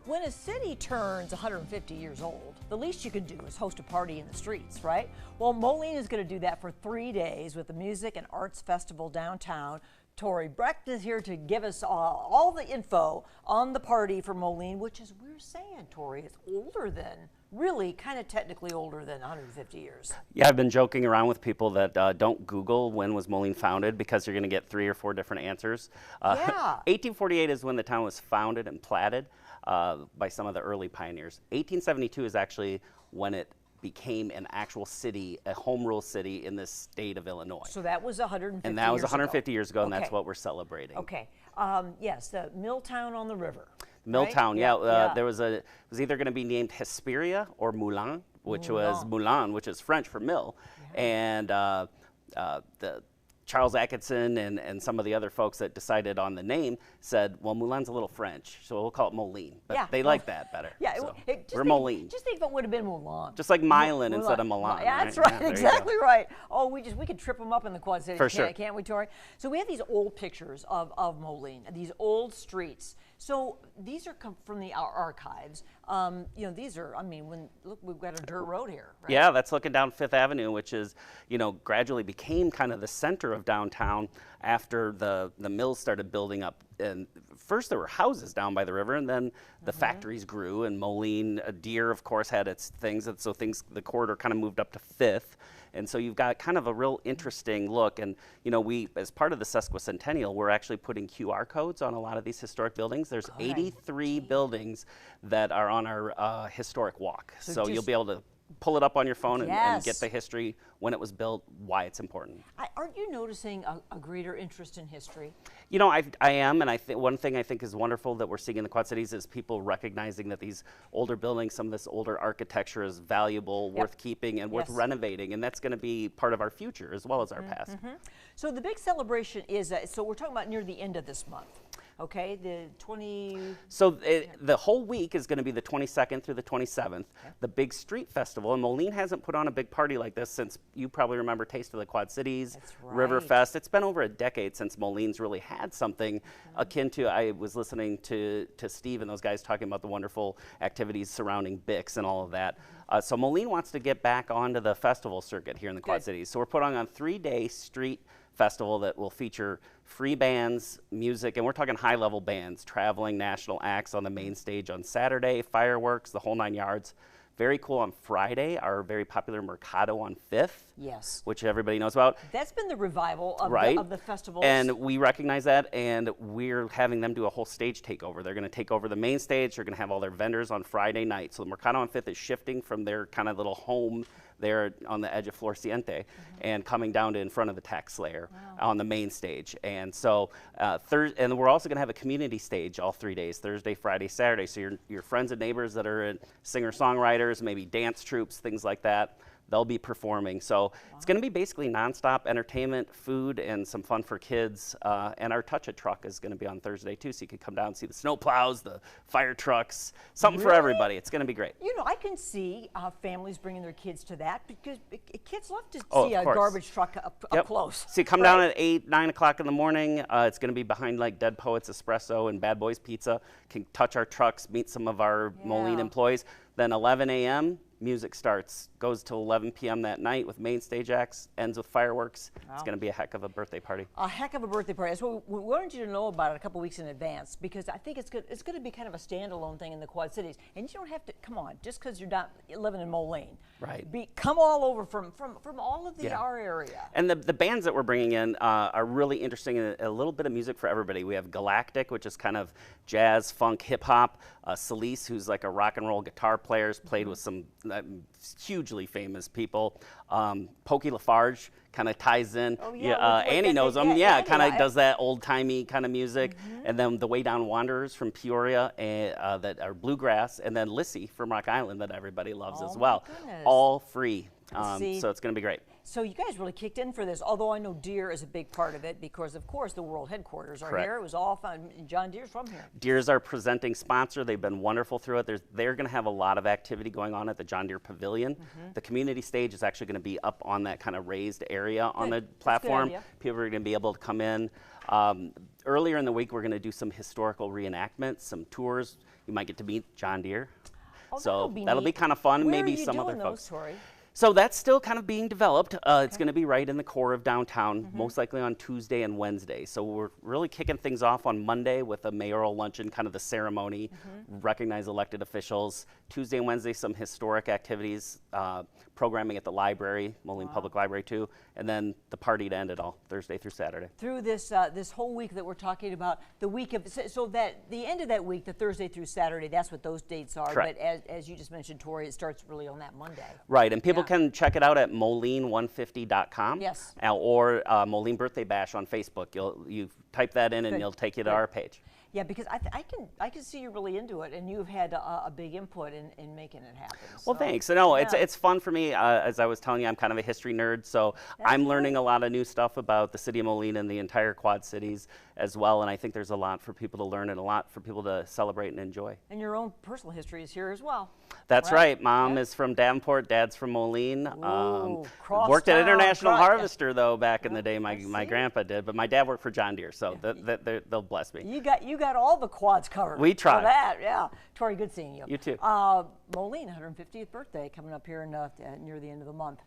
When a city turns 150 years old, the least you can do is host a party in the streets, right? Well, Moline is going to do that for 3 days with the Music and Arts Festival downtown. Tory Brecht is here to give us all the info on the party for Moline, which is, we're saying, Tory, it's older than, really kind of technically older than 150 years. Yeah, I've been joking around with people that don't Google when was Moline founded, because you're going to get 3 or 4 different answers. Yeah. 1848 is when the town was founded and platted by some of the early pioneers. 1872 is actually when it became an actual city, a home rule city in the state of Illinois. So that was 150 years ago. And that was 150 years ago, and Okay. that's what we're celebrating. Okay. Yes, the Milltown on the river. Milltown, right? yeah. There was it was either going to be named Hesperia or Moulin, which was Moulin, which is French for mill. Yeah. And the Charles Atkinson and some of the other folks that decided on the name said, well, Moulin's a little French, so we'll call it Moline. But yeah. they like that better. Yeah, so we're Moline. Just think if it would have been Moulin. Just like Milan instead of Milan. Yeah, that's right, Yeah, exactly right. Oh, we could trip them up in the Quad Cities, for sure. Can't we, Tory? So we have these old pictures of Moline, these old streets. So these are from the archives. You know, these are, I mean, look, we've got a dirt road here, right? Yeah, that's looking down Fifth Avenue, which is, you know, gradually became kind of the center of downtown after the mills started building up. And first there were houses down by the river, and then the factories grew, and Moline, Deer, of course, had its things. And so the corridor kind of moved up to Fifth. And so you've got kind of a real interesting look. And, you know, we, as part of the Sesquicentennial, we're actually putting QR codes on a lot of these historic buildings. There's 83 buildings that are on our historic walk. So you'll be able to pull it up on your phone and get the history, when it was built, why it's important. Aren't you noticing a greater interest in history? You know, I am, and one thing I think is wonderful that we're seeing in the Quad Cities is people recognizing that these older buildings, some of this older architecture is valuable, worth keeping, and worth renovating, and that's going to be part of our future as well as our past. So the big celebration is, so we're talking about near the end of this month. Okay, the 20... So the whole week is going to be the 22nd through the 27th, the big street festival. And Moline hasn't put on a big party like this since, you probably remember, Taste of the Quad Cities, Riverfest. It's been over a decade since Moline's really had something akin to, I was listening to Steve and those guys talking about the wonderful activities surrounding Bix and all of that. So Moline wants to get back onto the festival circuit here in the Quad Cities. So we're putting on a 3-day street festival that will feature free bands, music, and we're talking high-level bands, traveling national acts on the main stage on Saturday, fireworks, the whole 9 yards. Very cool on Friday, our very popular Mercado on 5th, which everybody knows about. That's been the revival of the festivals. And we recognize that, and we're having them do a whole stage takeover. They're going to take over the main stage. They're going to have all their vendors on Friday night. So the Mercado on 5th is shifting from their kind of little home there on the edge of Floreciente and coming down to in front of the Tax Slayer on the main stage. And so and we're also going to have a community stage all 3 days, Thursday, Friday, Saturday. So your friends and neighbors that are singer-songwriters, maybe dance troupes, things like that, they'll be performing. So it's going to be basically nonstop entertainment, food, and some fun for kids. And our Touch-A truck is going to be on Thursday too, so you can come down and see the snow plows, the fire trucks, something for everybody. It's going to be great. You know, I can see families bringing their kids to that, because kids love to see a course. garbage truck up close. So you come down at 8, 9 o'clock in the morning. It's going to be behind like Dead Poets Espresso and Bad Boys Pizza. Can touch our trucks, meet some of our Moline employees. Then 11 a.m., music starts, goes till 11 p.m. that night with main stage acts, ends with fireworks. It's going to be a heck of a birthday party. A heck of a birthday party. That's what we wanted you to know about it a couple weeks in advance, because I think it's good. It's going to be kind of a standalone thing in the Quad Cities, and you don't have to come on just because you're not living in Moline. Right. Come all over from all of our area. And the bands that we're bringing in are really interesting, and a little bit of music for everybody. We have Galactic, which is kind of jazz, funk, hip hop. Celisse, who's like a rock and roll guitar player, has played with some hugely famous people. Pokey LaFarge kind of ties in. Annie knows him. Kind of does that old-timey kind of music. And then the Way Down Wanderers from Peoria that are bluegrass. And then Lissy from Rock Island that everybody loves as well. All free. So it's going to be great. So you guys really kicked in for this, although I know Deere is a big part of it, because of course the world headquarters are here. It was all fun. John Deere's from here. Deere's our presenting sponsor. They've been wonderful through it. They're going to have a lot of activity going on at the John Deere Pavilion. The community stage is actually going to be up on that kind of raised area on the platform. People are going to be able to come in. Earlier in the week, we're going to do some historical reenactments, some tours. You might get to meet John Deere. Oh, So that'll that'll be be kind of fun. Where Maybe are you some doing other those, folks. Tory? So that's still kind of being developed. It's going to be right in the core of downtown, most likely on Tuesday and Wednesday. So we're really kicking things off on Monday with a mayoral luncheon, kind of the ceremony, recognize elected officials. Tuesday and Wednesday, some historic activities, programming at the library, Moline Public Library too, and then the party to end it all, Thursday through Saturday. Through this this whole week that we're talking about, the week of, so that the end of that week, the Thursday through Saturday, that's what those dates are. Correct. But as you just mentioned, Tory, it starts really on that Monday. Right, and people can check it out at moline150.com. Yes. Or Moline Birthday Bash on Facebook. You type that in and Good. it'll take you to our page. Yeah, because I can see you're really into it, and you've had a big input in making it happen. Well, so, thanks. No, yeah. it's fun for me. As I was telling you, I'm kind of a history nerd, so I'm learning a lot of new stuff about the city of Moline and the entire Quad Cities as well, and I think there's a lot for people to learn and a lot for people to celebrate and enjoy. And your own personal history is here as well. That's right. Mom is from Davenport, Dad's from Moline. Ooh, Worked at International yeah. Harvester, though, back in the day. My grandpa did, but my dad worked for John Deere, so they'll bless me. You got all the quads covered. We try. For that, yeah. Tory, good seeing you. You too. Moline, 150th birthday coming up here in, near the end of the month.